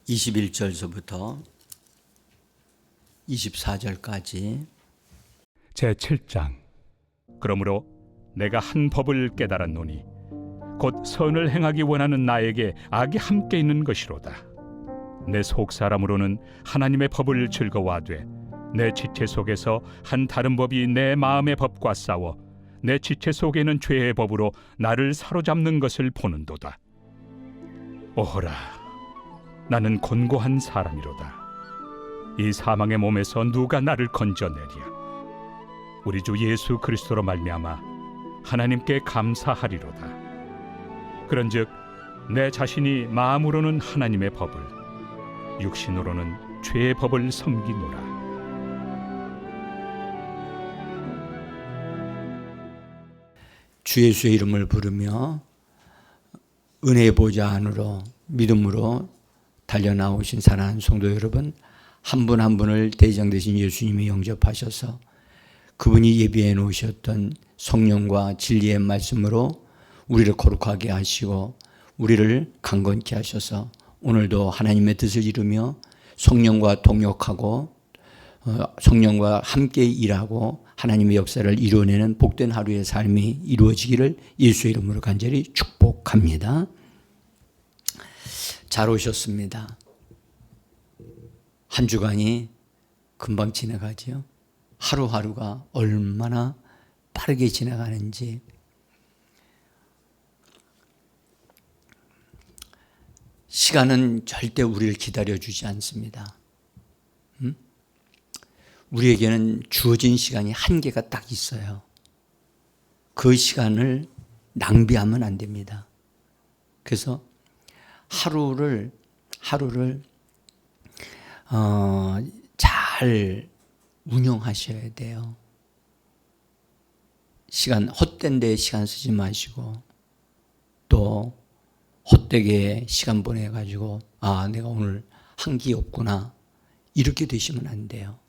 21절서부터 24절까지. 제7장. 그러므로 내가 한 법을 깨달았노니 곧 선을 행하기 원하는 나에게 악이 함께 있는 것이로다. 내 속사람으로는 하나님의 법을 즐거워하되 내 지체 속에서 한 다른 법이 내 마음의 법과 싸워 내 지체 속에는 죄의 법으로 나를 사로잡는 것을 보는도다. 오호라, 나는 곤고한 사람이로다. 이 사망의 몸에서 누가 나를 건져내랴. 우리 주 예수 그리스도로 말미암아 하나님께 감사하리로다. 그런즉 내 자신이 마음으로는 하나님의 법을, 육신으로는 죄의 법을 섬기노라. 주 예수의 이름을 부르며 은혜의 보좌 안으로 믿음으로 달려나오신 사랑하는 성도 여러분, 한 분 한 분을 대장 되신 예수님이 영접하셔서 그분이 예비해 놓으셨던 성령과 진리의 말씀으로 우리를 거룩하게 하시고 우리를 강건케 하셔서 오늘도 하나님의 뜻을 이루며 성령과 동역하고 성령과 함께 일하고 하나님의 역사를 이루어내는 복된 하루의 삶이 이루어지기를 예수의 이름으로 간절히 축복합니다. 잘 오셨습니다. 한 주간이 금방 지나가지요. 하루하루가 얼마나 빠르게 지나가는지. 시간은 절대 우리를 기다려주지 않습니다. 우리에게는 주어진 시간이 한계가 딱 있어요. 그 시간을 낭비하면 안 됩니다. 그래서 하루를 잘 운영하셔야 돼요. 시간, 헛된 데에 시간 쓰지 마시고 또 헛되게 시간 보내가지고 내가 오늘 한 게 없구나 이렇게 되시면 안 돼요.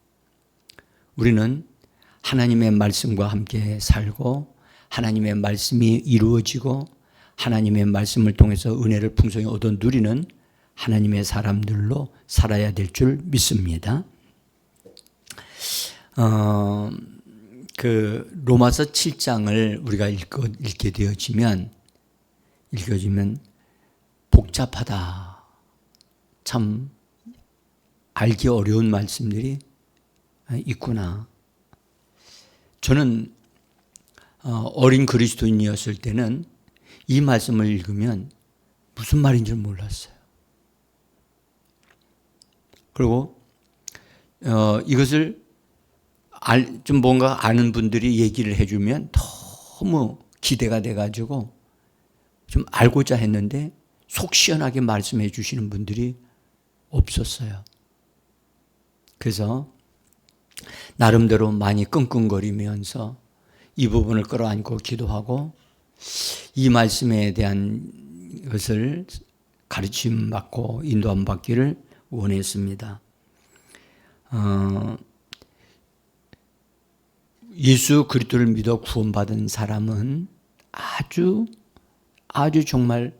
우리는 하나님의 말씀과 함께 살고 하나님의 말씀이 이루어지고 하나님의 말씀을 통해서 은혜를 풍성히 얻어 누리는 하나님의 사람들로 살아야 될 줄 믿습니다. 로마서 7장을 우리가 읽게 되어지면 복잡하다. 참 알기 어려운 말씀들이 있구나. 저는 어린 그리스도인이었을 때는 이 말씀을 읽으면 무슨 말인지 몰랐어요. 그리고 이것을 좀 뭔가 아는 분들이 얘기를 해주면 너무 기대가 돼가지고 좀 알고자 했는데 속 시원하게 말씀해 주시는 분들이 없었어요. 그래서 나름대로 많이 끙끙거리면서 이 부분을 끌어안고 기도하고 이 말씀에 대한 것을 가르침 받고 인도함 받기를 원했습니다. 예수 그리스도를 믿어 구원받은 사람은 아주 정말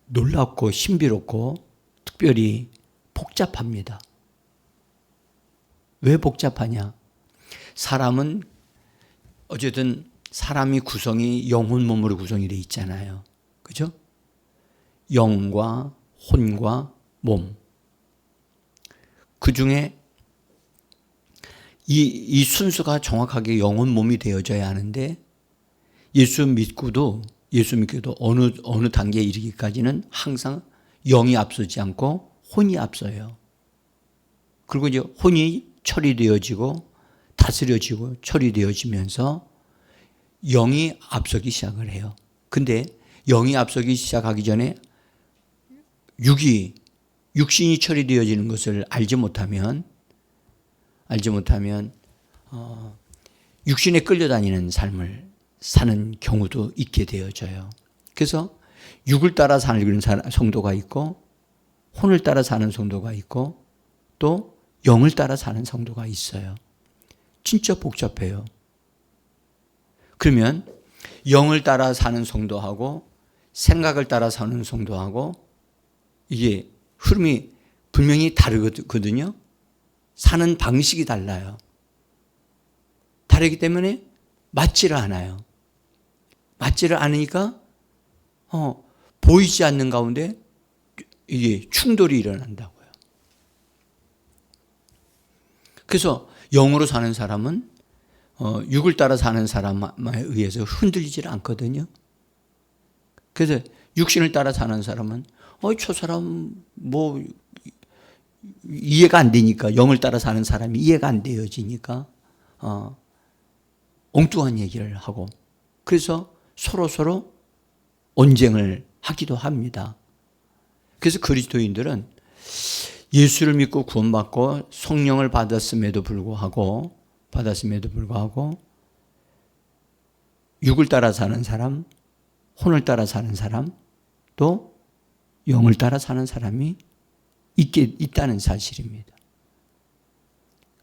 놀랍고 신비롭고 특별히 복잡합니다. 왜 복잡하냐? 사람은 어쨌든 사람이 구성이 영혼 몸으로 구성이 되어 있잖아요. 그죠? 영과 혼과 몸. 그 중에 이 순서가 정확하게 영혼 몸이 되어져야 하는데 예수 믿고도 어느 단계에 이르기까지는 항상 영이 앞서지 않고 혼이 앞서요. 그리고 이제 혼이 처리되어지고 다스려지고 처리되어지면서 영이 앞서기 시작을 해요. 근데 영이 앞서기 시작하기 전에 육신이 처리되어지는 것을 알지 못하면 육신에 끌려다니는 삶을 사는 경우도 있게 되어져요. 그래서 육을 따라 사는 성도가 있고 혼을 따라 사는 성도가 있고 또 영을 따라 사는 성도가 있어요. 진짜 복잡해요. 그러면 영을 따라 사는 성도하고 생각을 따라 사는 성도하고 이게 흐름이 분명히 다르거든요. 사는 방식이 달라요. 다르기 때문에 맞지를 않아요. 맞지를 않으니까 보이지 않는 가운데 이게 충돌이 일어난다고요. 그래서 영으로 사는 사람은 육을 따라 사는 사람에 의해서 흔들리질 않거든요. 그래서 육신을 따라 사는 사람은 저 사람 뭐 이해가 안 되니까, 영을 따라 사는 사람이 이해가 안 되어지니까 엉뚱한 얘기를 하고, 그래서 서로 언쟁을 하기도 합니다. 그래서 그리스도인들은 예수를 믿고 구원받고 성령을 받았음에도 불구하고 육을 따라 사는 사람, 혼을 따라 사는 사람, 또 영을 따라 사는 사람이 있다는 사실입니다.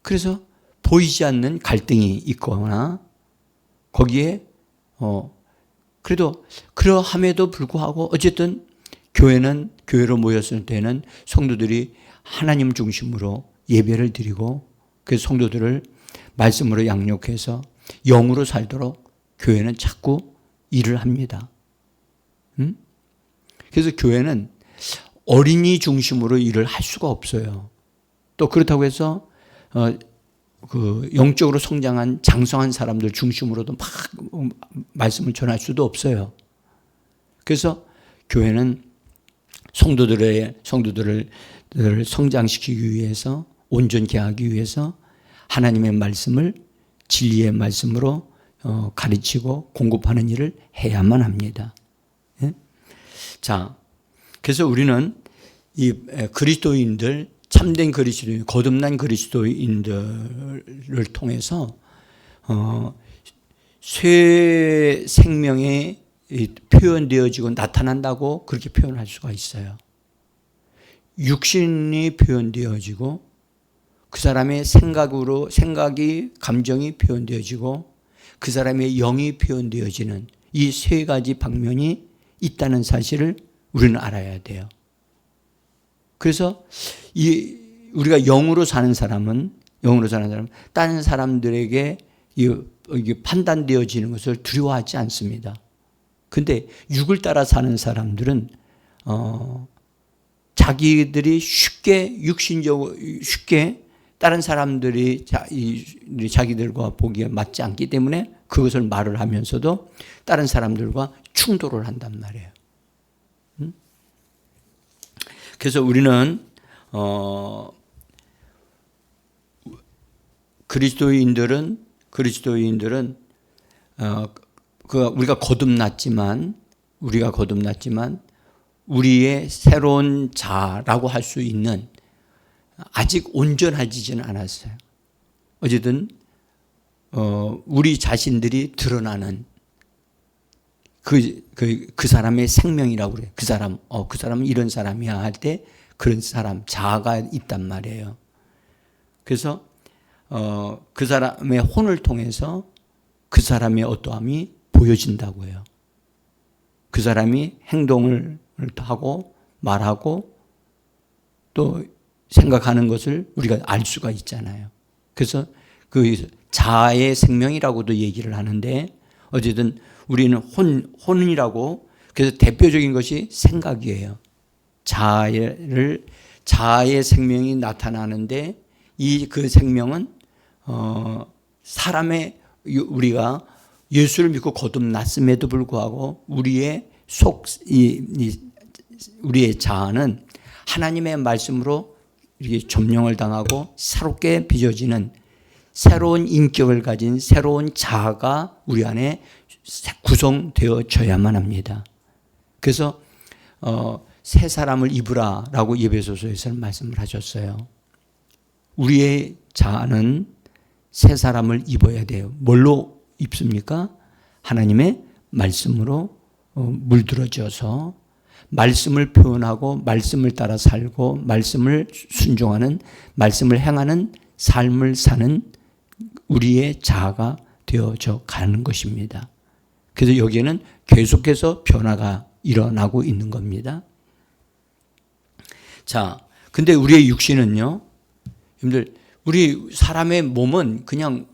그래서 보이지 않는 갈등이 있거나 거기에 그래도 그러함에도 불구하고 어쨌든 교회로 모였을 때는 성도들이 하나님 중심으로 예배를 드리고, 그래서 성도들을 말씀으로 양육해서 영으로 살도록 교회는 자꾸 일을 합니다. 그래서 교회는 어린이 중심으로 일을 할 수가 없어요. 또 그렇다고 해서 영적으로 성장한 장성한 사람들 중심으로도 막 말씀을 전할 수도 없어요. 그래서 교회는 성도들을 성장시키기 위해서, 온전케 하기 위해서 하나님의 말씀을 진리의 말씀으로 가르치고 공급하는 일을 해야만 합니다. 예? 자, 그래서 우리는 이 그리스도인들, 참된 그리스도인, 거듭난 그리스도인들을 통해서 새 생명에 표현되어지고 나타난다고 그렇게 표현할 수가 있어요. 육신이 표현되어지고 그 사람의 생각이, 감정이 표현되어지고 그 사람의 영이 표현되어지는 이 세 가지 방면이 있다는 사실을 우리는 알아야 돼요. 그래서 우리가 영으로 사는 사람은 다른 사람들에게 판단되어지는 것을 두려워하지 않습니다. 근데 육을 따라 사는 사람들은 자기들이 쉽게 다른 사람들이 자기들과 보기에 맞지 않기 때문에 그것을 말을 하면서도 다른 사람들과 충돌을 한단 말이에요. 그래서 우리는 그리스도인들은 우리가 거듭났지만 우리의 새로운 자라고 할 수 있는, 아직 온전해지지는 않았어요. 어쨌든 우리 자신들이 드러나는 그 사람의 생명이라고 그래요. 그 사람은 이런 사람이야 할 때 그런 사람, 자아가 있단 말이에요. 그래서 그 사람의 혼을 통해서 그 사람의 어떠함이 보여진다고 해요. 그 사람이 행동을 하고 말하고 또 생각하는 것을 우리가 알 수가 있잖아요. 그래서 그 자아의 생명이라고도 얘기를 하는데, 어쨌든 우리는 혼이라고, 그래서 대표적인 것이 생각이에요. 자아의 생명이 나타나는데 그 생명은 우리가 예수를 믿고 거듭났음에도 불구하고 우리의 자아는 하나님의 말씀으로 이렇게 점령을 당하고 새롭게 빚어지는 새로운 인격을 가진 새로운 자아가 우리 안에 구성되어져야만 합니다. 그래서 새 사람을 입으라라고 에베소서에서는 말씀을 하셨어요. 우리의 자아는 새 사람을 입어야 돼요. 뭘로 입습니까? 하나님의 말씀으로 물들어져서 말씀을 표현하고 말씀을 따라 살고 말씀을 순종하는, 말씀을 행하는 삶을 사는 우리의 자아가 되어져 가는 것입니다. 그래서 여기에는 계속해서 변화가 일어나고 있는 겁니다. 자, 근데 우리의 육신은요, 여러분들, 우리 사람의 몸은 그냥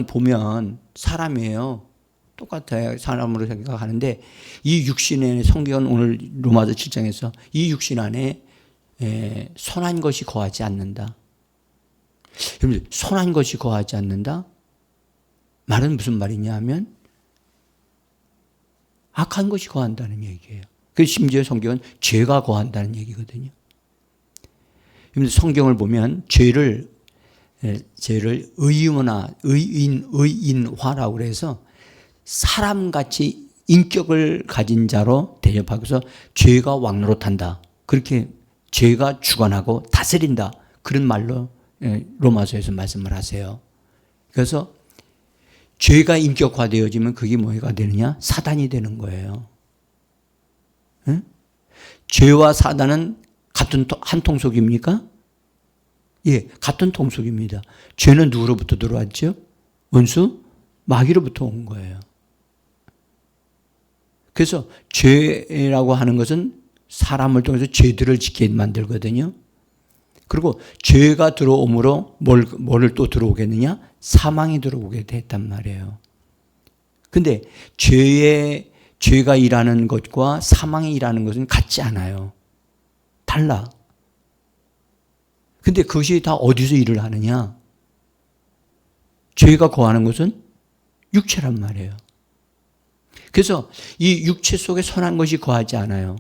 보면 사람이에요. 똑같아요. 사람으로 생각하는데 이 육신에 성경은 오늘 로마서 7장에서 이 육신 안에 선한 것이 거하지 않는다. 여러분들, 선한 것이 거하지 않는다? 말은 무슨 말이냐 하면 악한 것이 거한다는 얘기예요. 그래서 심지어 성경은 죄가 거한다는 얘기거든요. 여러분들, 성경을 보면 죄를 의인화라고 그래서 사람같이 인격을 가진 자로 대접하고서 죄가 왕노릇한다. 그렇게 죄가 주관하고 다스린다. 그런 말로 로마서에서 말씀을 하세요. 그래서 죄가 인격화되어지면 그게 뭐가 되느냐? 사단이 되는 거예요. 응? 죄와 사단은 같은 한 통속입니까? 예, 같은 통속입니다. 죄는 누구로부터 들어왔죠? 원수? 마귀로부터 온 거예요. 그래서 죄라고 하는 것은 사람을 통해서 죄들을 짓게 만들거든요. 그리고 죄가 들어옴으로 뭐를 또 들어오겠느냐? 사망이 들어오게 됐단 말이에요. 근데 죄가 일하는 것과 사망이 일하는 것은 같지 않아요. 달라. 근데 그것이 다 어디서 일을 하느냐? 죄가 거하는 것은 육체란 말이에요. 그래서 이 육체 속에 선한 것이 거하지 않아요.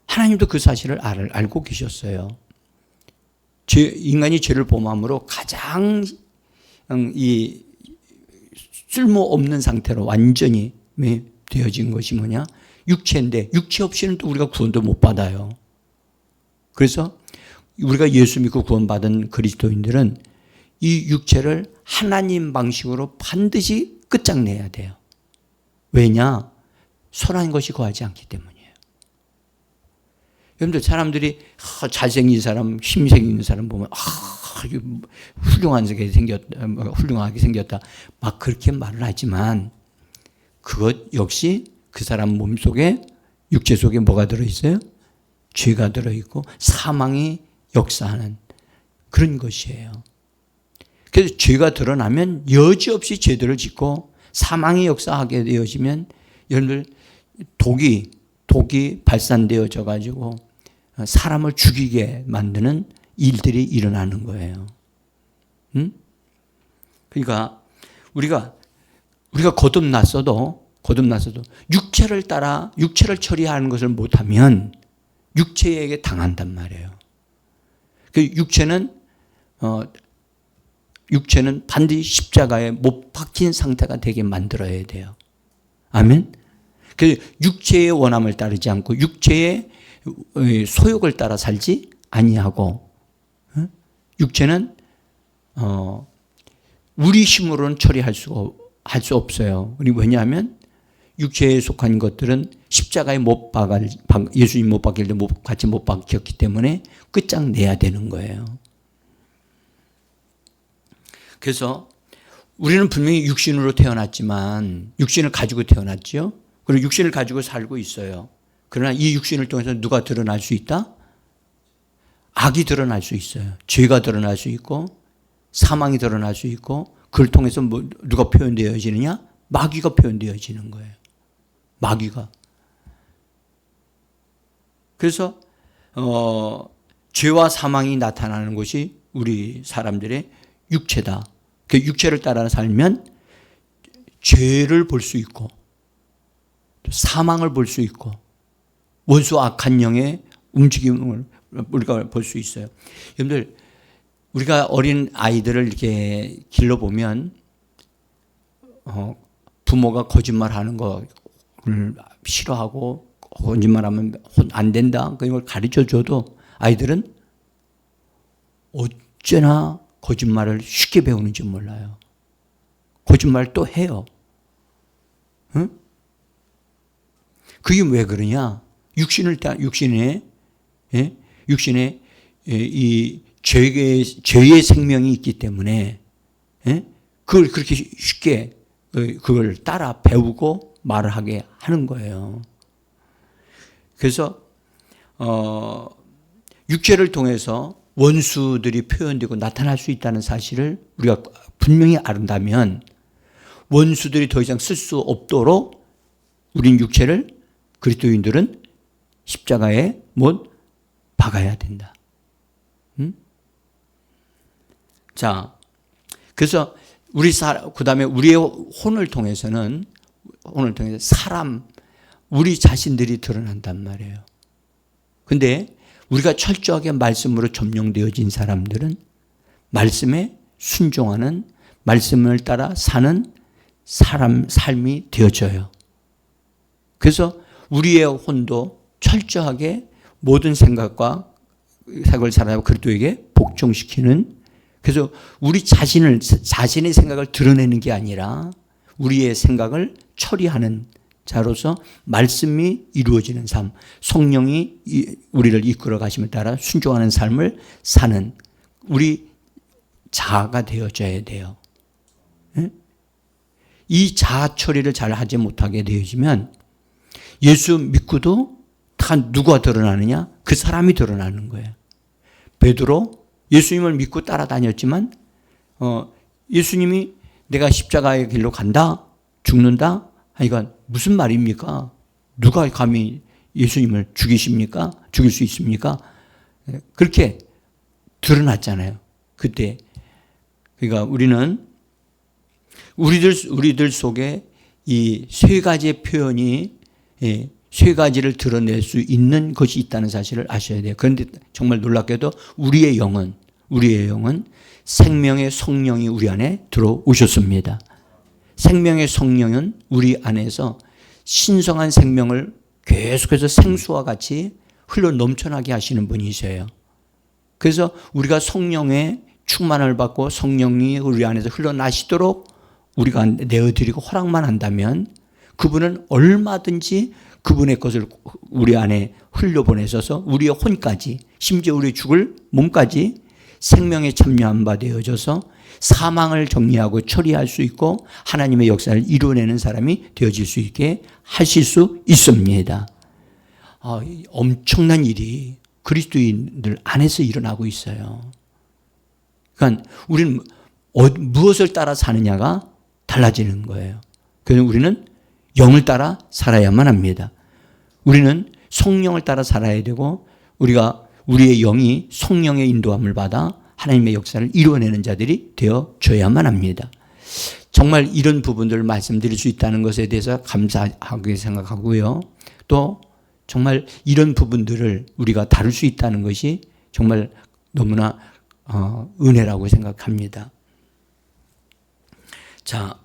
하나님도 그 사실을 알고 계셨어요. 인간이 죄를 범함으로 가장 이 쓸모없는 상태로 완전히 되어진 것이 뭐냐? 육체인데 육체 없이는 또 우리가 구원도 못 받아요. 그래서 우리가 예수 믿고 구원받은 그리스도인들은 이 육체를 하나님 방식으로 반드시 끝장내야 돼요. 왜냐? 선한 것이 거하지 않기 때문이에요. 여러분들, 사람들이 잘생긴 사람, 힘생긴 사람 보면 훌륭하게 생겼다 막 그렇게 말을 하지만 그것 역시 그 사람 몸속에, 육체 속에 뭐가 들어있어요? 죄가 들어있고 사망이 역사하는 그런 것이에요. 그래서 죄가 드러나면 여지없이 죄들을 짓고 사망이 역사하게 되어지면 여러분들 독이 발산되어져 가지고 사람을 죽이게 만드는 일들이 일어나는 거예요. 응? 그러니까 우리가 거듭났어도 육체를 처리하는 것을 못하면 육체에게 당한단 말이에요. 그 육체는 반드시 십자가에 못 박힌 상태가 되게 만들어야 돼요. 아멘? 그 육체의 원함을 따르지 않고 육체의 소욕을 따라 살지 아니하고, 육체는 우리 힘으로는 처리할 수 없어요. 왜냐하면 육체에 속한 것들은 십자가에 예수님 못 박힐 때 같이 못 박혔기 때문에 끝장내야 되는 거예요. 그래서 우리는 분명히 육신으로 태어났지만 육신을 가지고 태어났죠. 그리고 육신을 가지고 살고 있어요. 그러나 이 육신을 통해서 누가 드러날 수 있다? 악이 드러날 수 있어요. 죄가 드러날 수 있고 사망이 드러날 수 있고, 그걸 통해서 누가 표현되어지느냐? 마귀가 표현되어지는 거예요. 마귀가. 그래서 죄와 사망이 나타나는 것이 우리 사람들의 육체다. 그 육체를 따라 살면 죄를 볼 수 있고 사망을 볼 수 있고 원수 악한 영의 움직임을 우리가 볼 수 있어요. 여러분들, 우리가 어린 아이들을 이렇게 길러보면 부모가 거짓말하는 걸 싫어하고 거짓말하면 안 된다, 그걸 가르쳐줘도 아이들은 어쩌나 거짓말을 쉽게 배우는지 몰라요. 거짓말 또 해요. 응? 그게 왜 그러냐? 육신에 이 죄의 생명이 있기 때문에 그걸 그렇게 쉽게 그걸 따라 배우고 말을 하게 하는 거예요. 그래서 육체를 통해서 원수들이 표현되고 나타날 수 있다는 사실을 우리가 분명히 안다면 원수들이 더 이상 쓸 수 없도록 우린 육체를 그리스도인들은 십자가에 못 박아야 된다. 자, 그래서 그다음에 우리의 혼을 통해서는 사람, 우리 자신들이 드러난단 말이에요. 근데 우리가 철저하게 말씀으로 점령되어진 사람들은 말씀에 순종하는, 말씀을 따라 사는 삶이 되어져요. 그래서 우리의 혼도 철저하게 모든 생각을 사람과 그리스도에게 복종시키는, 그래서 우리 자신의 생각을 드러내는 게 아니라 우리의 생각을 처리하는 자로서 말씀이 이루어지는 삶, 성령이 우리를 이끌어 가심에 따라 순종하는 삶을 사는 우리 자아가 되어져야 돼요. 이 자아 처리를 잘 하지 못하게 되어지면 예수 믿고도 다 누가 드러나느냐? 그 사람이 드러나는 거예요. 베드로 예수님을 믿고 따라다녔지만 예수님이 내가 십자가의 길로 간다, 죽는다, 하니까 무슨 말입니까? 누가 감히 예수님을 죽이십니까? 죽일 수 있습니까? 그렇게 드러났잖아요. 그때. 그러니까 우리는 우리들 속에 이 세 가지의 표현이 세 가지를 드러낼 수 있는 것이 있다는 사실을 아셔야 돼요. 그런데 정말 놀랍게도 우리의 영은 생명의 성령이 우리 안에 들어오셨습니다. 생명의 성령은 우리 안에서 신성한 생명을 계속해서 생수와 같이 흘러 넘쳐나게 하시는 분이세요. 그래서 우리가 성령의 충만을 받고 성령이 우리 안에서 흘러나시도록 우리가 내어드리고 허락만 한다면 그분은 얼마든지 그분의 것을 우리 안에 흘려보내셔서 우리의 혼까지, 심지어 우리 죽을 몸까지 생명에 참여한 바 되어져서 사망을 정리하고 처리할 수 있고 하나님의 역사를 이루어내는 사람이 되어질 수 있게 하실 수 있습니다. 엄청난 일이 그리스도인들 안에서 일어나고 있어요. 그러니까 우리는 무엇을 따라 사느냐가 달라지는 거예요. 그래서 우리는 영을 따라 살아야만 합니다. 우리는 성령을 따라 살아야 되고 우리의 영이 성령의 인도함을 받아 하나님의 역사를 이루어내는 자들이 되어줘야만 합니다. 정말 이런 부분들을 말씀드릴 수 있다는 것에 대해서 감사하게 생각하고요. 또 정말 이런 부분들을 우리가 다룰 수 있다는 것이 정말 너무나 은혜라고 생각합니다. 자,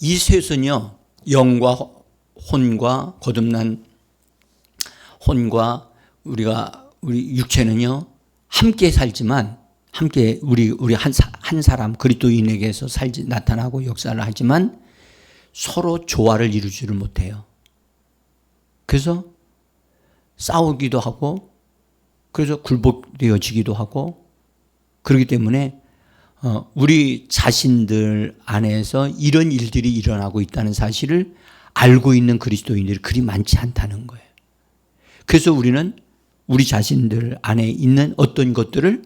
이 셋은요, 영과 혼과 거듭난 혼과 우리 육체는요, 함께 살지만, 함께 우리 한 사람 그리스도인에게서 나타나고 역사를 하지만 서로 조화를 이루지를 못해요. 그래서 싸우기도 하고, 그래서 굴복되어지기도 하고, 그렇기 때문에 우리 자신들 안에서 이런 일들이 일어나고 있다는 사실을 알고 있는 그리스도인들이 그리 많지 않다는 거예요. 그래서 우리는 우리 자신들 안에 있는 어떤 것들을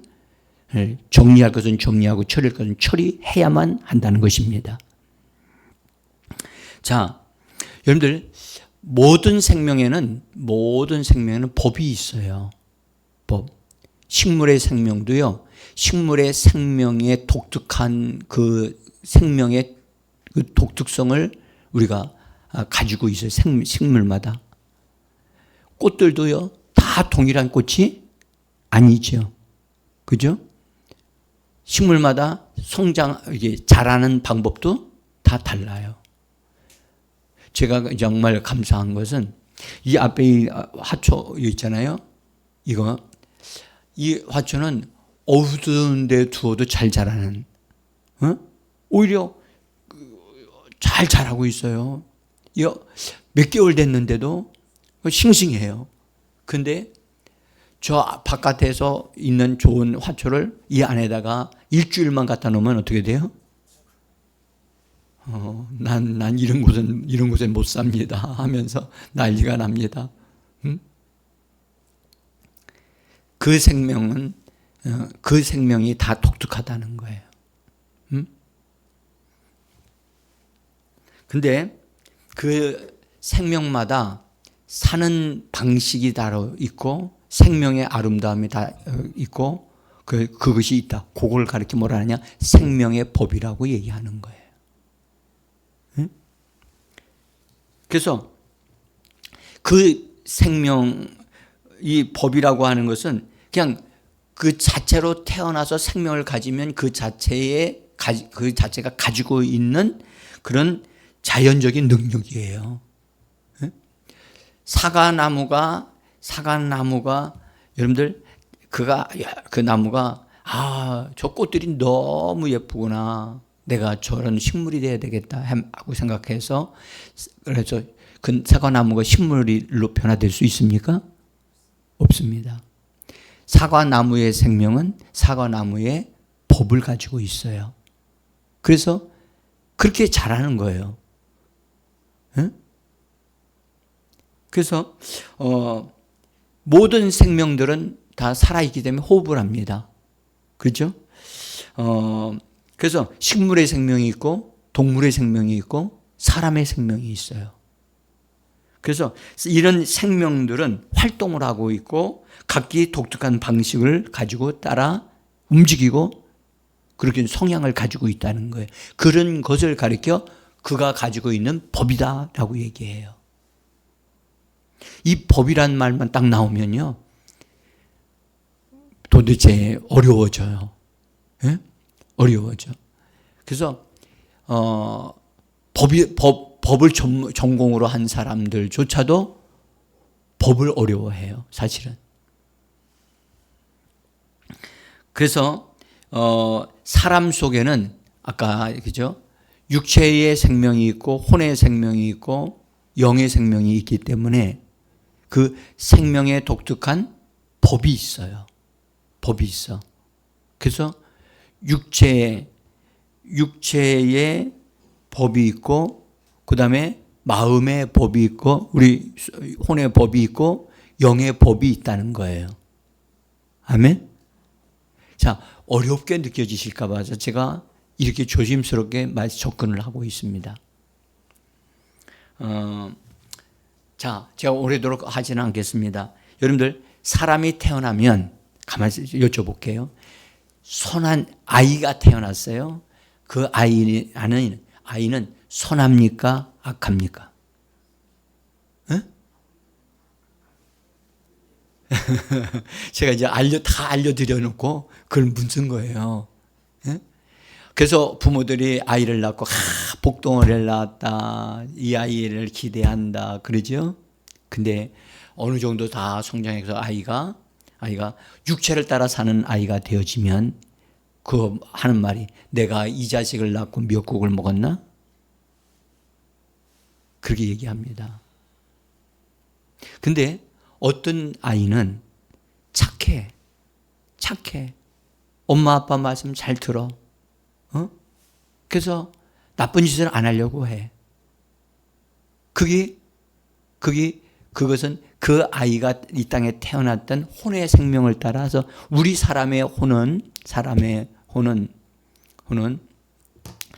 정리할 것은 정리하고 처리할 것은 처리해야만 한다는 것입니다. 자, 여러분들 모든 생명에는 법이 있어요. 법. 식물의 생명도요. 식물의 생명의 독특한 그 생명의 그 독특성을 우리가 가지고 있어요. 식물마다. 꽃들도요. 다 동일한 꽃이 아니죠. 그죠? 식물마다 자라는 방법도 다 달라요. 제가 정말 감사한 것은 이 앞에 이 화초 있잖아요. 이 화초는 어두운 데 두어도 잘 자라는, 오히려 잘 자라고 있어요. 몇 개월 됐는데도 싱싱해요. 근데 저 바깥에서 있는 좋은 화초를 이 안에다가 일주일만 갖다 놓으면 어떻게 돼요? 난 이런 곳엔 못 삽니다 하면서 난리가 납니다. 그 생명은 그 생명이 다 독특하다는 거예요. 근데 그 생명마다 사는 방식이 따로 있고 생명의 아름다움이 다 있고 그것이 있다. 그걸 가르쳐 뭐라 하느냐? 생명의 법이라고 얘기하는 거예요. 그래서 그 생명, 이 법이라고 하는 것은 그냥 그 자체로 태어나서 생명을 가지면 그 자체가 가지고 있는 그런 자연적인 능력이에요. 사과나무가 여러분들 그 나무가 저 꽃들이 너무 예쁘구나. 내가 저런 식물이 돼야 되겠다 하고 생각해서 그래서 그 사과나무가 식물로 변화될 수 있습니까? 없습니다. 사과나무의 생명은 사과나무의 법을 가지고 있어요. 그래서 그렇게 자라는 거예요. 그래서 모든 생명들은 다 살아있기 때문에 호흡을 합니다. 그렇죠? 그래서 식물의 생명이 있고 동물의 생명이 있고 사람의 생명이 있어요. 그래서 이런 생명들은 활동을 하고 있고 각기 독특한 방식을 가지고 따라 움직이고 그렇게 성향을 가지고 있다는 거예요. 그런 것을 가리켜 그가 가지고 있는 법이다라고 얘기해요. 이 법이란 말만 딱 나오면요. 도대체 어려워져요. 예? 어려워져. 그래서 법을 전공으로 한 사람들조차도 법을 어려워해요. 사실은. 그래서 사람 속에는 아까 그죠? 육체의 생명이 있고 혼의 생명이 있고 영의 생명이 있기 때문에 그 생명의 독특한 법이 있어요. 법이 있어. 그래서 육체의 법이 있고 그 다음에 마음의 법이 있고 우리 혼의 법이 있고 영의 법이 있다는 거예요. 아멘? 자, 어렵게 느껴지실까 봐서 제가 이렇게 조심스럽게 접근을 하고 있습니다. 자, 제가 오래도록 하지는 않겠습니다. 여러분들 사람이 태어나면 가만히 여쭤볼게요. 선한 아이가 태어났어요. 그 아이는 선합니까? 악합니까? 제가 이제 다 알려드려 놓고 그걸 묻는 거예요. 그래서 부모들이 아이를 낳고 복덩어리를 낳았다. 이 아이를 기대한다. 그러죠? 근데 어느 정도 다 성장해서 아이가 육체를 따라 사는 아이가 되어지면 그 하는 말이 내가 이 자식을 낳고 미역국을 먹었나? 그렇게 얘기합니다. 근데 어떤 아이는 착해. 엄마 아빠 말씀 잘 들어. 그래서 나쁜 짓을 안 하려고 해. 그것은 그 아이가 이 땅에 태어났던 혼의 생명을 따라서 우리 사람의 혼은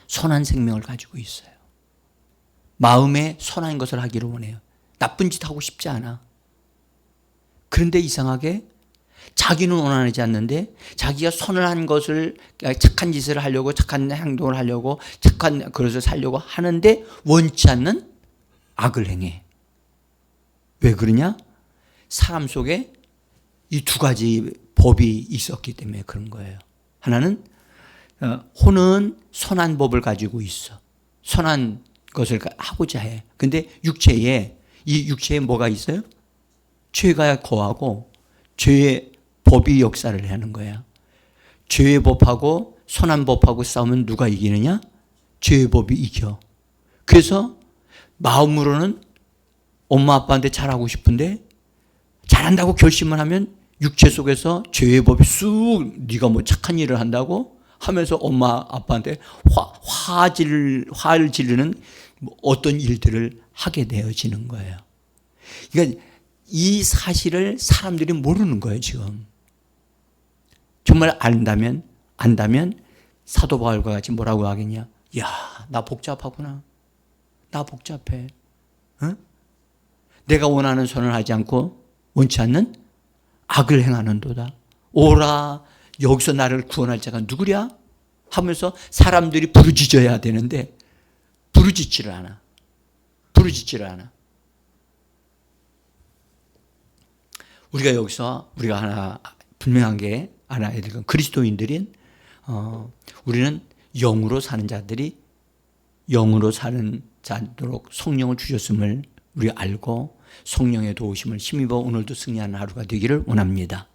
선한 생명을 가지고 있어요. 마음에 선한 것을 하기를 원해요. 나쁜 짓 하고 싶지 않아. 그런데 이상하게 자기는 원하지 않는데 자기가 선한 것을 착한 짓을 하려고 착한 행동을 하려고 착한 그릇을 살려고 하는데 원치 않는 악을 행해. 왜 그러냐? 사람 속에 이 두 가지 법이 있었기 때문에 그런 거예요. 하나는 혼은 선한 법을 가지고 있어. 선한 것을 하고자 해. 근데 육체에 뭐가 있어요? 죄가 거하고 죄의 법이 역사를 하는 거야. 죄의 법하고 선한 법하고 싸우면 누가 이기느냐? 죄의 법이 이겨. 그래서 마음으로는 엄마 아빠한테 잘하고 싶은데 잘한다고 결심을 하면 육체 속에서 죄의 법이 쑥 네가 뭐 착한 일을 한다고 하면서 엄마 아빠한테 화를 지르는 어떤 일들을 하게 되어지는 거예요. 그러니까 이 사실을 사람들이 모르는 거예요, 지금. 정말 안다면 사도 바울과 같이 뭐라고 하겠냐? 야, 나 복잡하구나. 나 복잡해. 어? 내가 원하는 선을 하지 않고 원치 않는 악을 행하는도다. 오라, 여기서 나를 구원할 자가 누구랴? 하면서 사람들이 부르짖어야 되는데 부르짖지를 않아. 우리가 여기서 우리가 하나 분명한 게 알아야 될 건 그리스도인들인 우리는 영으로 사는 자들이 영으로 사는 자도록 성령을 주셨음을 우리가 알고 성령의 도우심을 힘입어 오늘도 승리하는 하루가 되기를 원합니다.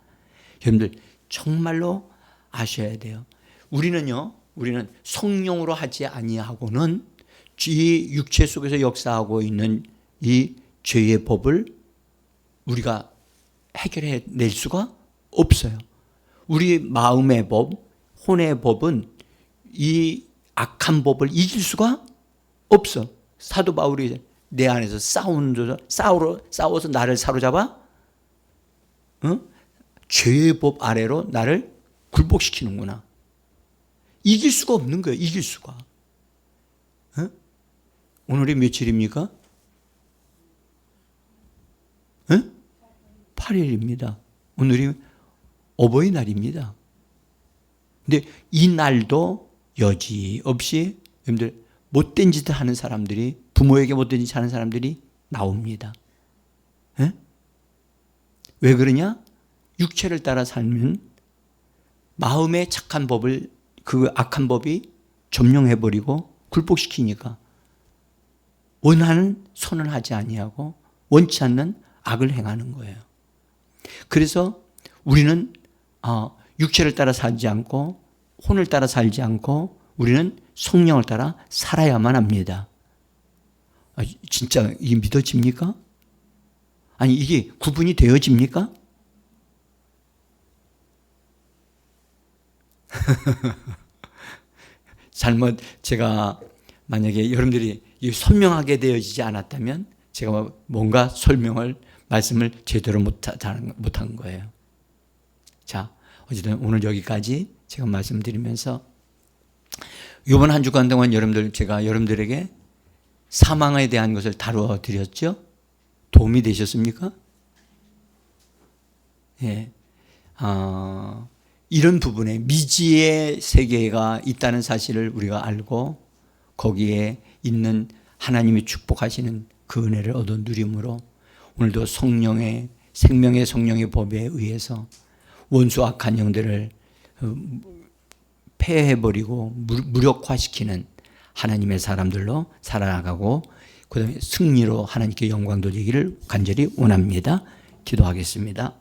여러분들 정말로 아셔야 돼요. 우리는 성령으로 하지 아니하고는 이 육체 속에서 역사하고 있는 이 죄의 법을 우리가 해결해 낼 수가 없어요. 우리 마음의 법, 혼의 법은 이 악한 법을 이길 수가 없어. 사도 바울이 내 안에서 싸워서 나를 사로잡아 죄의 법 아래로 나를 굴복시키는구나. 이길 수가 없는 거예요. 이길 수가. 오늘이 며칠입니까? 8일입니다. 오늘이 어버이날입니다. 근데 이 날도 여지없이 여러분들 못된 짓을 하는 사람들이 부모에게 못된 짓을 하는 사람들이 나옵니다. 왜 그러냐? 육체를 따라 살면 마음의 착한 법을 그 악한 법이 점령해버리고 굴복시키니까 원하는 선을 하지 아니하고 원치 않는 악을 행하는 거예요. 그래서 우리는 육체를 따라 살지 않고 혼을 따라 살지 않고 우리는 성령을 따라 살아야만 합니다. 진짜 이게 믿어집니까? 아니 이게 구분이 되어집니까? 잘못 제가 만약에 여러분들이 선명하게 되어지지 않았다면 제가 뭔가 말씀을 제대로 못한 거예요. 자, 어쨌든 오늘 여기까지 제가 말씀드리면서 이번 한 주간 동안 제가 여러분들에게 사망에 대한 것을 다루어 드렸죠? 도움이 되셨습니까? 예. 이런 부분에 미지의 세계가 있다는 사실을 우리가 알고 거기에 있는 하나님이 축복하시는 그 은혜를 얻어 누림으로 오늘도 생명의 성령의 법에 의해서 원수 악한 영들을 폐해버리고 무력화시키는 하나님의 사람들로 살아가고 그다음에 승리로 하나님께 영광 돌리기를 간절히 원합니다. 기도하겠습니다.